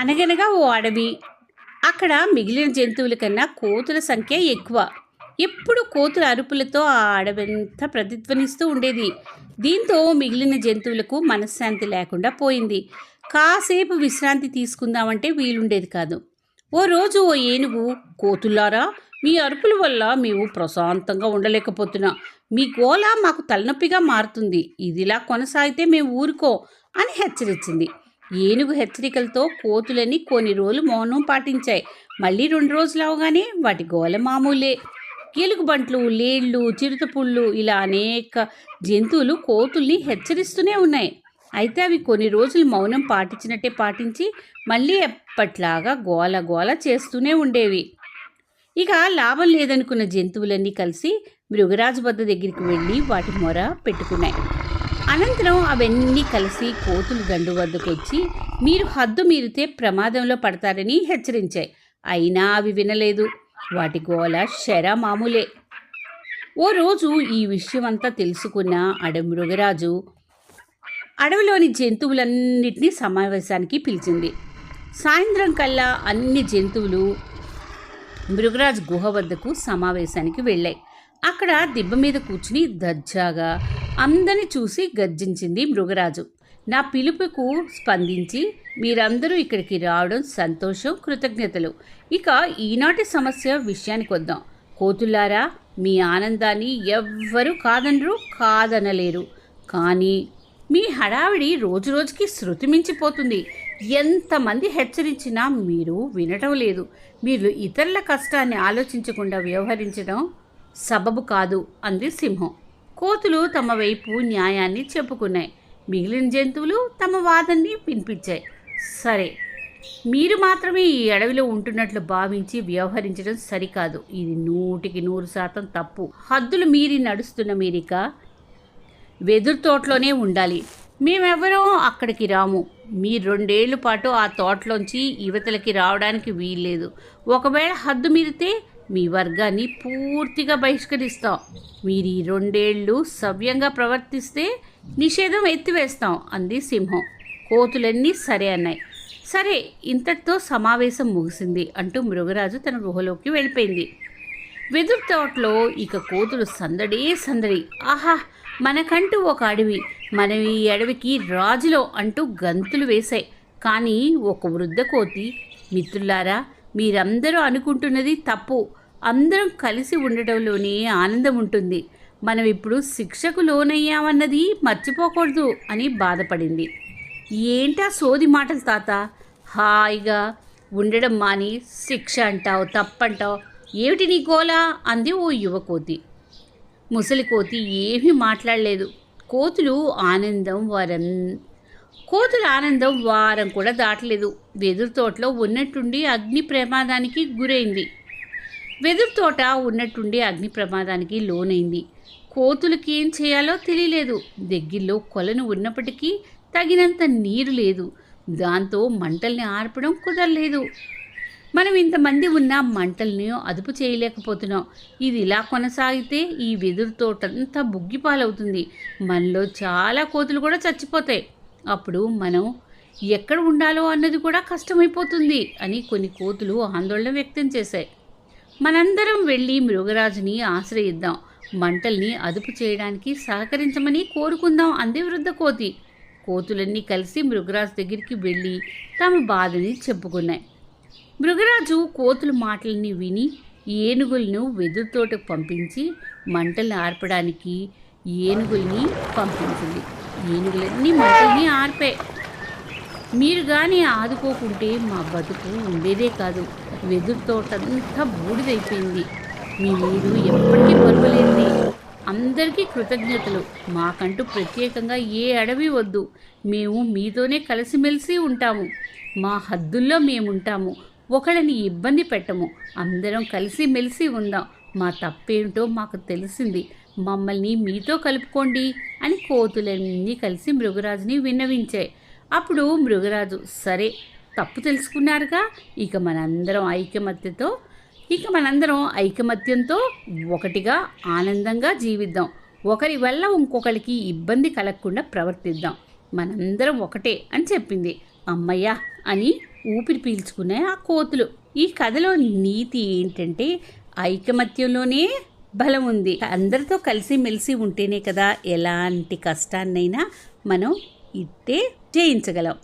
అనగనగా ఓ అడవి. అక్కడ మిగిలిన జంతువుల కన్నా కోతుల సంఖ్య ఎక్కువ. ఎప్పుడు కోతుల అరుపులతో ఆ అడవంతా ప్రతిధ్వనిస్తూ ఉండేది. దీంతో మిగిలిన జంతువులకు మనశ్శాంతి లేకుండా పోయింది. కాసేపు విశ్రాంతి తీసుకుందామంటే వీలుండేది కాదు. ఓ రోజు ఓ ఏనుగు, కోతుల్లారా, మీ అరుపుల వల్ల మేము ప్రశాంతంగా ఉండలేకపోతున్నాం. మీ గోల మాకు తలనొప్పిగా మారుతుంది. ఇదిలా కొనసాగితే మేము ఊరుకో అని హెచ్చరించింది. ఏనుగు హెచ్చరికలతో కోతులని కొన్ని రోజులు మౌనం పాటించాయి. మళ్ళీ 2 రోజులు అవగానే వాటి గోల మామూలే. ఎలుగుబంట్లు, లేళ్ళు, చిరుతపుళ్ళు ఇలా అనేక జంతువులు కోతుల్ని హెచ్చరిస్తూనే ఉన్నాయి. అయితే అవి కొన్ని రోజులు మౌనం పాటించినట్టే పాటించి మళ్ళీ ఎప్పట్లాగా గోల గోల చేస్తూనే ఉండేవి. ఇక లాభం లేదనుకున్న జంతువులన్నీ కలిసి మృగరాజు వద్ద దగ్గరికి వెళ్ళి వాటి మొర పెట్టుకున్నాయి. అనంతరం అవన్నీ కలిసి కోతుల దండు వద్దకు వచ్చి మీరు హద్దు మీరితే ప్రమాదంలో పడతారని హెచ్చరించాయి. అయినా అవి వినలేదు. వాటి గోల శరా మామూలే. ఓ రోజు ఈ విషయమంతా తెలుసుకున్న మృగరాజు అడవిలోని జంతువులన్నిటినీ సమావేశానికి పిలిచింది. సాయంత్రం కల్లా అన్ని జంతువులు మృగరాజు గుహ వద్దకు సమావేశానికి వెళ్ళాయి. అక్కడ దిబ్బ మీద కూర్చుని దర్జాగా అందరిని చూసి గర్జించింది మృగరాజు. నా పిలుపుకు స్పందించి మీరందరూ ఇక్కడికి రావడం సంతోషం, కృతజ్ఞతలు. ఇక ఈనాటి సమస్య విషయానికి వద్దాం. కోతులారా, మీ ఆనందాన్ని ఎవ్వరూ కాదనలేరు. కానీ మీ హడావిడి రోజురోజుకి శృతి మించిపోతుంది. ఎంతమంది హెచ్చరించినా మీరు వినటం లేదు. మీరు ఇతరుల కష్టాన్ని ఆలోచించకుండా వ్యవహరించడం సబబు కాదు అంది సింహం. కోతులు తమ వైపు న్యాయాన్ని చెప్పుకున్నాయి. మిగిలిన జంతువులు తమ వాదనని వినిపించాయి. సరే, మీరు మాత్రమే ఈ అడవిలో ఉంటున్నట్లు భావించి వ్యవహరించడం సరికాదు. ఇది 100% తప్పు. హద్దులు మీరి నడుస్తున్న మీరిక వెదురు తోటలోనే ఉండాలి. మేమెవరో అక్కడికి రాము. మీ 2 ఏళ్ల పాటు ఆ తోటలోంచి యువతలకి రావడానికి వీల్లేదు. ఒకవేళ హద్దు మీరితే మీ వర్గాన్ని పూర్తిగా బహిష్కరిస్తాం. మీరు ఈ 2 ఏళ్ళు సవ్యంగా ప్రవర్తిస్తే నిషేధం ఎత్తివేస్తాం అంది సింహం. కోతులన్నీ సరే అన్నాయి. సరే, ఇంతటితో సమావేశం ముగిసింది అంటూ మృగరాజు తన గుహలోకి వెళ్ళిపోయింది. వెదురు తోటలో ఇక కోతులు సందడి. ఆహా, మనకంటూ ఒక అడవి, మనం ఈ అడవికి రాజులో అంటూ గంతులు వేశాయి. కానీ ఒక వృద్ధ కోతి, మిత్రులారా, మీరందరూ అనుకుంటున్నది తప్పు. అందరం కలిసి ఉండటంలోనే ఆనందం ఉంటుంది. మనం ఇప్పుడు శిక్షకు లోనయ్యామన్నది మర్చిపోకూడదు అని బాధపడింది. ఏంటా సోది మాటలు తాత, హాయిగా ఉండడం మాని శిక్ష అంటావు, తప్పంటావు, ఏమిటి నీ గోలా అంది ఓ యువకోతి. ముసలి కోతి ఏమీ మాట్లాడలేదు. కోతుల ఆనందం వారం కూడా దాటలేదు. వెదురు తోటలో ఉన్నట్టుండి అగ్ని ప్రమాదానికి గురైంది. వెదురు తోట ఉన్నట్టుండి అగ్ని ప్రమాదానికి లోనైంది. కోతులకి ఏం చేయాలో తెలియలేదు. దగ్గరలో కొలను ఉన్నప్పటికీ తగినంత నీరు లేదు. దాంతో మంటల్ని ఆర్పడం కుదరలేదు. మనం ఇంతమంది ఉన్న మంటల్ని అదుపు చేయలేకపోతున్నాం. ఇది ఇలా కొనసాగితే ఈ వెదురు తోటంతా బుగ్గిపాలవుతుంది. మనలో చాలా కోతులు కూడా చచ్చిపోతాయి. అప్పుడు మనం ఎక్కడ ఉండాలో అన్నది కూడా కష్టమైపోతుంది అని కొన్ని కోతులు ఆందోళన వ్యక్తం చేశాయి. మనందరం వెళ్ళి మృగరాజుని ఆశ్రయిద్దాం. మంటల్ని అదుపు చేయడానికి సహకరించమని కోరుకుందాం అంది వృద్ధ కోతి. కోతులన్నీ కలిసి మృగరాజు దగ్గరికి వెళ్ళి తమ బాధని చెప్పుకున్నాయి. మృగరాజు కోతుల మాటలని విని ఏనుగులను వెదురు తోటకు పంపించి మంటల్ని ఆర్పడానికి ఏనుగుల్ని పంపించింది. ఏనుగులన్నీ మంటల్ని ఆర్పాయి. మీరు కానీ ఆదుకోకుంటే మా బతుకు ఉండేదే కాదు. వెదురు తోటంతా బూడిదైపోయింది. మీ మీరు ఎప్పటికీ మరువలేంది. అందరికీ కృతజ్ఞతలు. మాకంటూ ప్రత్యేకంగా ఏ అడవి వద్దు. మేము మీతోనే కలిసిమెలిసి ఉంటాము. మా హద్దుల్లో మేముంటాము. ఒకళ్ళని ఇబ్బంది పెట్టము. అందరం కలిసిమెలిసి ఉందాం. మా తప్పేమిటో మాకు తెలిసింది. మమ్మల్ని మీతో కలుపుకోండి అని కోతులన్నీ కలిసి మృగరాజుని విన్నవించాయి. అప్పుడు మృగరాజు, సరే, తప్పు తెలుసుకున్నారుగా, ఇక మనందరం ఐకమత్యంతో ఒకటిగా ఆనందంగా జీవిద్దాం. ఒకరి వల్ల ఇంకొకరికి ఇబ్బంది కలగకుండా ప్రవర్తిద్దాం. మనందరం ఒకటే అని చెప్పింది. అమ్మయ్య అని ఊపిరి పీల్చుకున్నాయి ఆ కోతులు. ఈ కథలో నీతి ఏంటంటే ఐకమత్యంలోనే బలం ఉంది. అందరితో కలిసి మెలిసి ఉంటేనే కదా ఎలాంటి కష్టాన్నైనా మనం ఇట్టే జయించగలం.